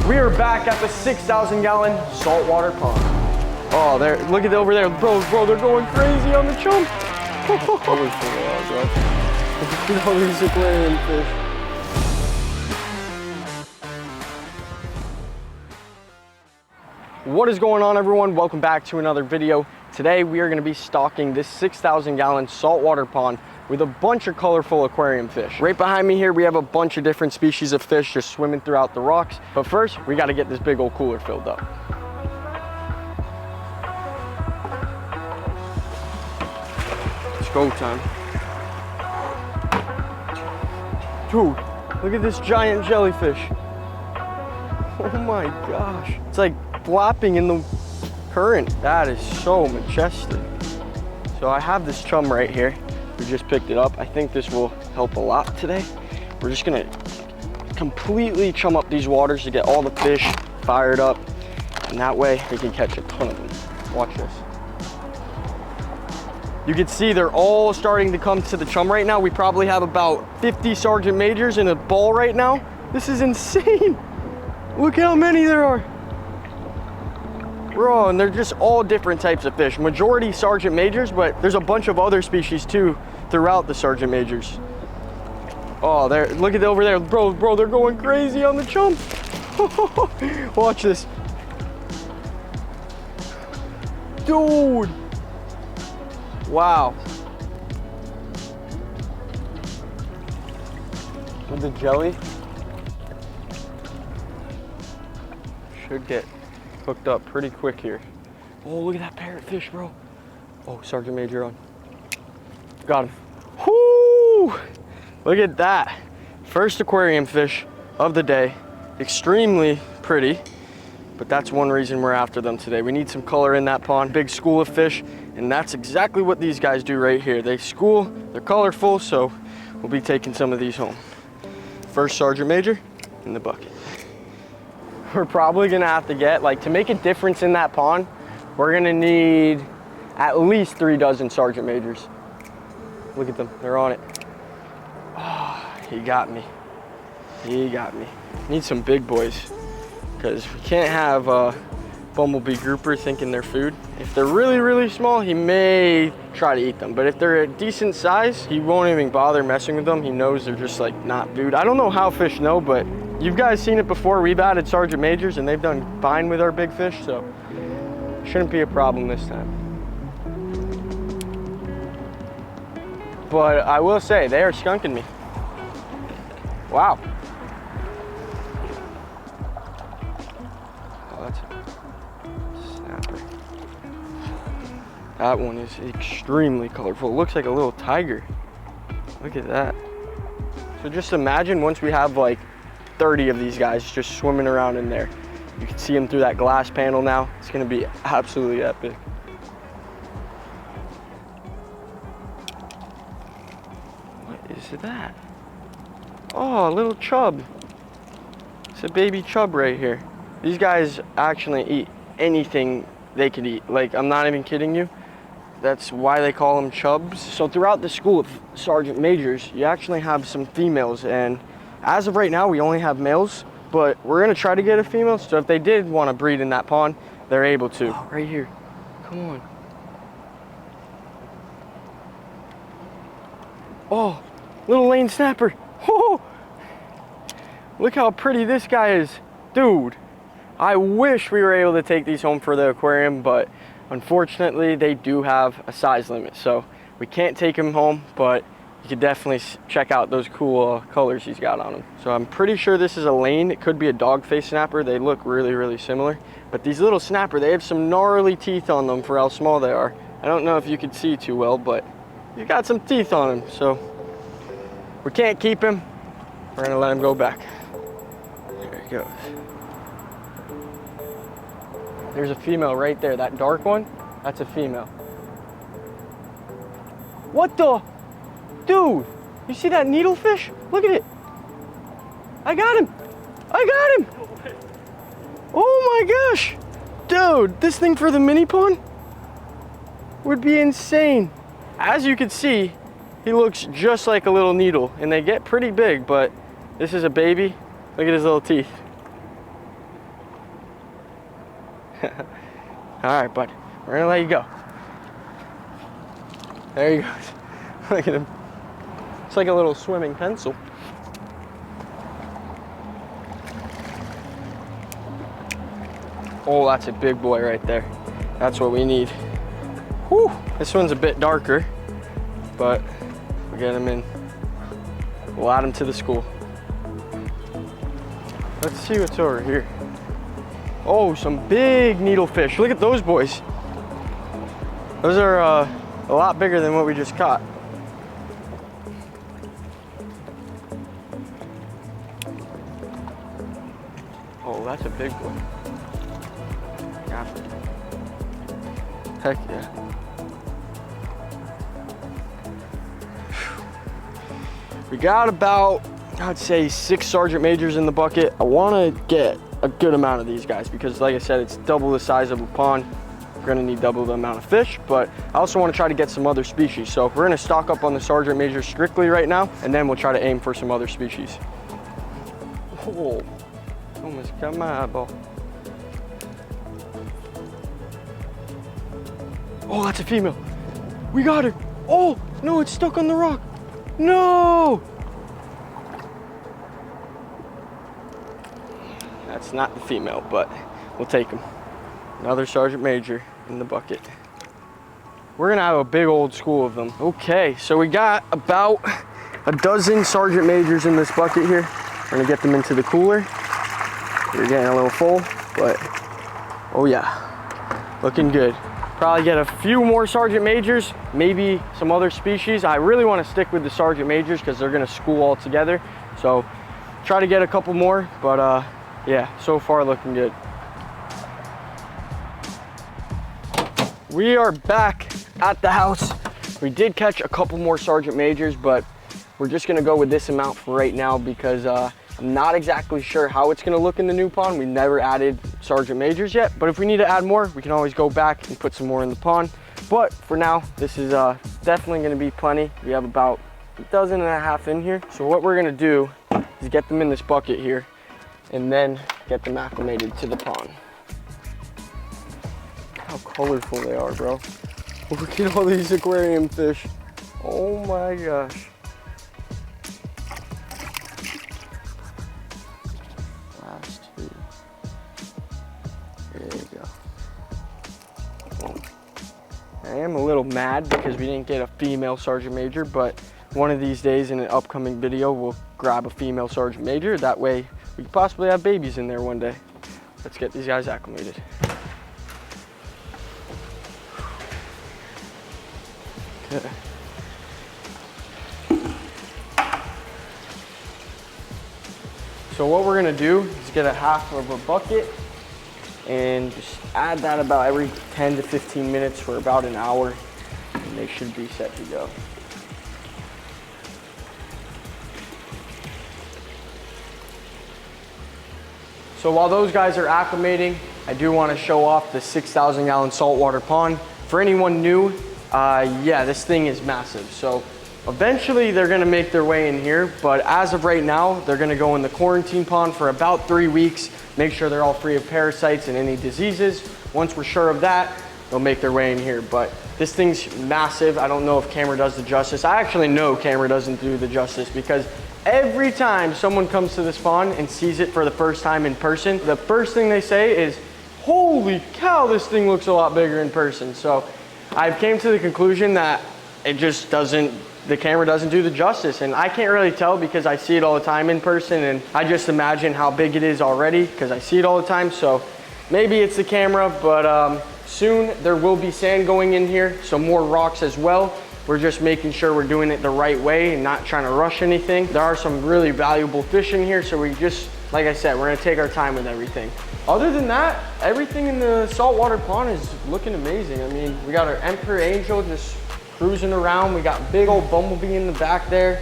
We are back at the 6,000-gallon saltwater pond. Oh, there! Look at over there, bro! They're going crazy on the chum. Holy shit, bro! Look at all these aquarium fish. What is going on, everyone? Welcome back to another video. Today we are going to be stocking this 6,000-gallon saltwater pond with a bunch of colorful aquarium fish. Right behind me here we have a bunch of different species of fish just swimming throughout the rocks. But first we got to get this big old cooler filled up. It's go time. Dude, look at this giant jellyfish. Oh my gosh. It's like flopping in the current. That is so majestic. So I have this chum right here. We just picked it up. I think this will help a lot today. We're just gonna completely chum up these waters to get all the fish fired up. And that way we can catch a ton of them. Watch this. You can see they're all starting to come to the chum right now. We probably have about 50 Sergeant Majors in a ball right now. This is insane. Look how many there are. Bro, and they're just all different types of fish. Majority Sergeant Majors, but there's a bunch of other species too throughout the Sergeant Majors. Oh, there! Look at over there, bro! They're going crazy on the chum. Watch this, dude! Wow. With the jelly, should get hooked up pretty quick here. Oh, look at that parrotfish, bro. Oh, Sergeant Major on. Got him. Whoo! Look at that. First aquarium fish of the day. Extremely pretty, but that's one reason we're after them today. We need some color in that pond. Big school of fish, and that's exactly what these guys do right here. They school, they're colorful, so we'll be taking some of these home. First Sergeant Major in the bucket. We're probably gonna have to get, like, to make a difference in that pond, we're gonna need at least 3 dozen Sergeant Majors. Look at them, they're on it. Oh, he got me. He got me. Need some big boys, because we can't have a bumblebee grouper thinking they're food. If they're really, really small, he may try to eat them. But if they're a decent size, he won't even bother messing with them. He knows they're just like not food. I don't know how fish know, but you've guys seen it before. We've added Sergeant Majors and they've done fine with our big fish, so shouldn't be a problem this time. But I will say, they are skunking me. Wow. Oh, that's a snapper. That one is extremely colorful. It looks like a little tiger. Look at that. So just imagine once we have like 30 of these guys just swimming around in there. You can see them through that glass panel now. It's gonna be absolutely epic. What is that? Oh, a little chub. It's a baby chub right here. These guys actually eat anything they could eat. Like, I'm not even kidding you. That's why they call them chubs. So throughout the school of Sergeant Majors, you actually have some females, and as of right now, we only have males, but we're gonna try to get a female, so if they did wanna breed in that pond, they're able to. Oh, right here, come on. Oh, little lane snapper. Oh, look how pretty this guy is. Dude, I wish we were able to take these home for the aquarium, but unfortunately, they do have a size limit, so we can't take him home, but you can definitely check out those cool colors he's got on him. So I'm pretty sure this is a lane. It could be a dog-faced snapper. They look really, really similar. But these little snapper, they have some gnarly teeth on them for how small they are. I don't know if you can see too well, but you got some teeth on him. So we can't keep him. We're gonna let him go back. There he goes. There's a female right there. That dark one, that's a female. What the? Dude, you see that needlefish? Look at it. I got him. I got him. Oh my gosh. Dude, this thing for the mini pond would be insane. As you can see, he looks just like a little needle, and they get pretty big, but this is a baby. Look at his little teeth. All right, bud, we're gonna let you go. There he goes. Look at him. It's like a little swimming pencil. Oh, that's a big boy right there. That's what we need. Whew, this one's a bit darker, but we'll get him in. We'll add him to the school. Let's see what's over here. Oh, some big needlefish. Look at those boys. Those are a lot bigger than what we just caught. Oh, that's a big one. Yeah. Heck yeah. We got about, I'd say 6 sergeant majors in the bucket. I want to get a good amount of these guys because like I said, it's double the size of a pond. We're gonna need double the amount of fish, but I also want to try to get some other species. So we're gonna stock up on the sergeant majors strictly right now, and then we'll try to aim for some other species. Oh, almost got my eyeball. Oh, that's a female. We got her. Oh, no, it's stuck on the rock. No! That's not the female, but we'll take him. Another sergeant major in the bucket. We're gonna have a big old school of them. Okay, so we got about a dozen sergeant majors in this bucket here. We're gonna get them into the cooler. We're getting a little full, but oh yeah, looking good. Probably get a few more sergeant majors, maybe some other species. I really want to stick with the sergeant majors because they're gonna school all together. So try to get a couple more, but yeah, so far looking good. We are back at the house. We did catch a couple more sergeant majors, but we're just gonna go with this amount for right now because I'm not exactly sure how it's gonna look in the new pond. We never added sergeant majors yet, but if we need to add more, we can always go back and put some more in the pond. But for now, this is definitely gonna be plenty. We have about 1.5 dozen in here. So what we're gonna do is get them in this bucket here and then get them acclimated to the pond. How colorful they are, bro. Look at all these aquarium fish. Oh my gosh. Last 2. There you go. Boom. I am a little mad because we didn't get a female sergeant major, but one of these days in an upcoming video, we'll grab a female sergeant major. That way we could possibly have babies in there one day. Let's get these guys acclimated. Okay. So what we're gonna do is get a half of a bucket and just add that about every 10 to 15 minutes for about an hour, and they should be set to go. So while those guys are acclimating, I do want to show off the 6,000 gallon saltwater pond. For anyone new, yeah, this thing is massive. So eventually they're gonna make their way in here, but as of right now, they're gonna go in the quarantine pond for about 3 weeks, make sure they're all free of parasites and any diseases. Once we're sure of that, they'll make their way in here. But this thing's massive. I don't know if camera does the justice. I actually know camera doesn't do the justice because every time someone comes to this pond and sees it for the first time in person, the first thing they say is, holy cow, this thing looks a lot bigger in person. So I've came to the conclusion that it just doesn't, the camera doesn't do the justice, and I can't really tell because I see it all the time in person, and I just imagine how big it is already because I see it all the time. So maybe it's the camera, but soon there will be sand going in here, so more rocks as well. We're just making sure we're doing it the right way and not trying to rush anything. There are some really valuable fish in here, so we just, like I said, we're gonna take our time with everything. Other than that, everything in the saltwater pond is looking amazing. I mean, we got our emperor angel just cruising around. We got big old bumblebee in the back there.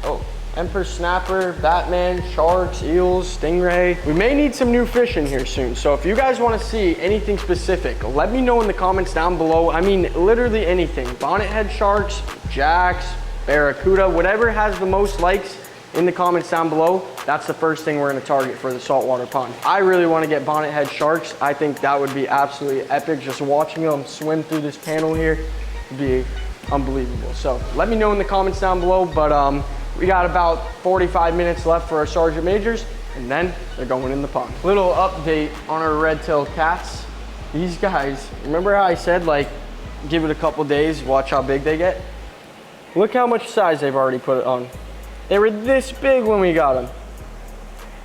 Oh, emperor snapper, Batman, sharks, eels, stingray. We may need some new fish in here soon. So if you guys want to see anything specific, let me know in the comments down below. I mean, literally anything. Bonnethead sharks, jacks, barracuda, whatever has the most likes in the comments down below, that's the first thing we're gonna target for the saltwater pond. I really wanna get bonnethead sharks. I think that would be absolutely epic. Just watching them swim through this panel here would be unbelievable. So let me know in the comments down below, but we got about 45 minutes left for our sergeant majors, and then they're going in the pond. Little update on our red-tailed cats. These guys, remember how I said, like, give it a couple days, watch how big they get? Look how much size they've already put on. They were this big when we got them.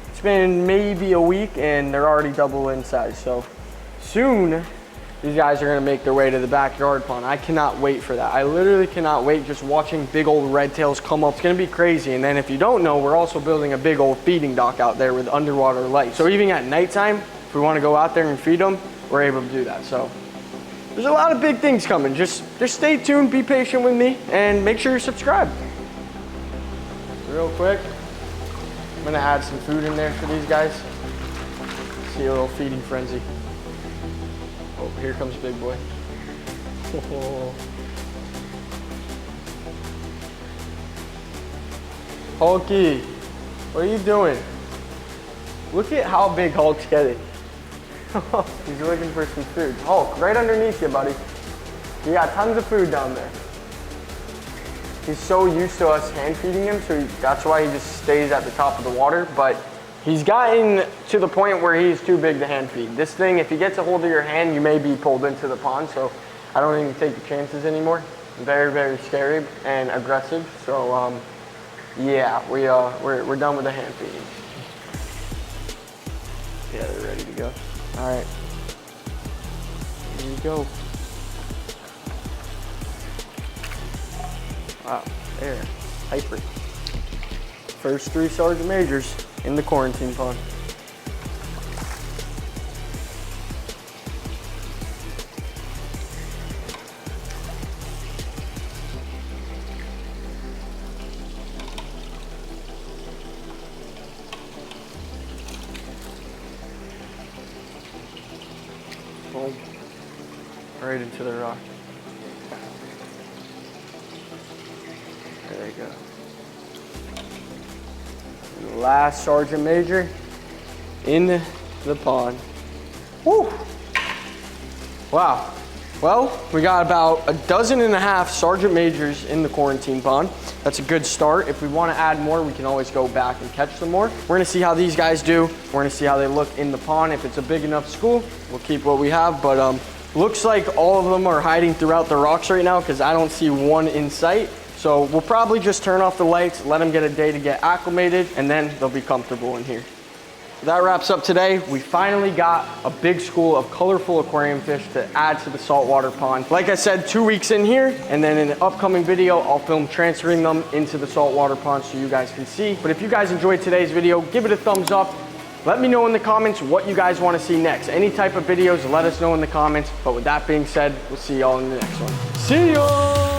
It's been maybe a week and they're already double in size. So soon, these guys are gonna make their way to the backyard pond. I cannot wait for that. I literally cannot wait just watching big old red tails come up. It's gonna be crazy. And then if you don't know, we're also building a big old feeding dock out there with underwater lights. So even at nighttime, if we wanna go out there and feed them, we're able to do that. So there's a lot of big things coming. Just stay tuned, be patient with me, and make sure you're subscribed. Real quick, I'm gonna add some food in there for these guys. See a little feeding frenzy. Oh, here comes big boy. Hulky, what are you doing? Look at how big Hulk's getting. He's looking for some food. Hulk, right underneath you, buddy. You got tons of food down there. He's so used to us hand feeding him, so that's why he just stays at the top of the water, but he's gotten to the point where he's too big to hand feed. This thing, if he gets a hold of your hand, you may be pulled into the pond, so I don't even take the chances anymore. Very, very scary and aggressive, so yeah, we're done with the hand feeding. Yeah, they're ready to go. All right, here you go. Wow, there, hyper. First 3 sergeant majors in the quarantine pond. Boom. Right into the rock. There you go. And the last sergeant major in the pond. Woo! Wow. Well, we got about 12.5 sergeant majors in the quarantine pond. That's a good start. If we want to add more, we can always go back and catch some more. We're going to see how these guys do. We're going to see how they look in the pond. If it's a big enough school, we'll keep what we have. But looks like all of them are hiding throughout the rocks right now because I don't see one in sight. So we'll probably just turn off the lights, let them get a day to get acclimated, and then they'll be comfortable in here. That wraps up today. We finally got a big school of colorful aquarium fish to add to the saltwater pond. Like I said, 2 weeks in here, and then in an upcoming video, I'll film transferring them into the saltwater pond so you guys can see. But if you guys enjoyed today's video, give it a thumbs up. Let me know in the comments what you guys want to see next. Any type of videos, let us know in the comments. But with that being said, we'll see y'all in the next one. See ya!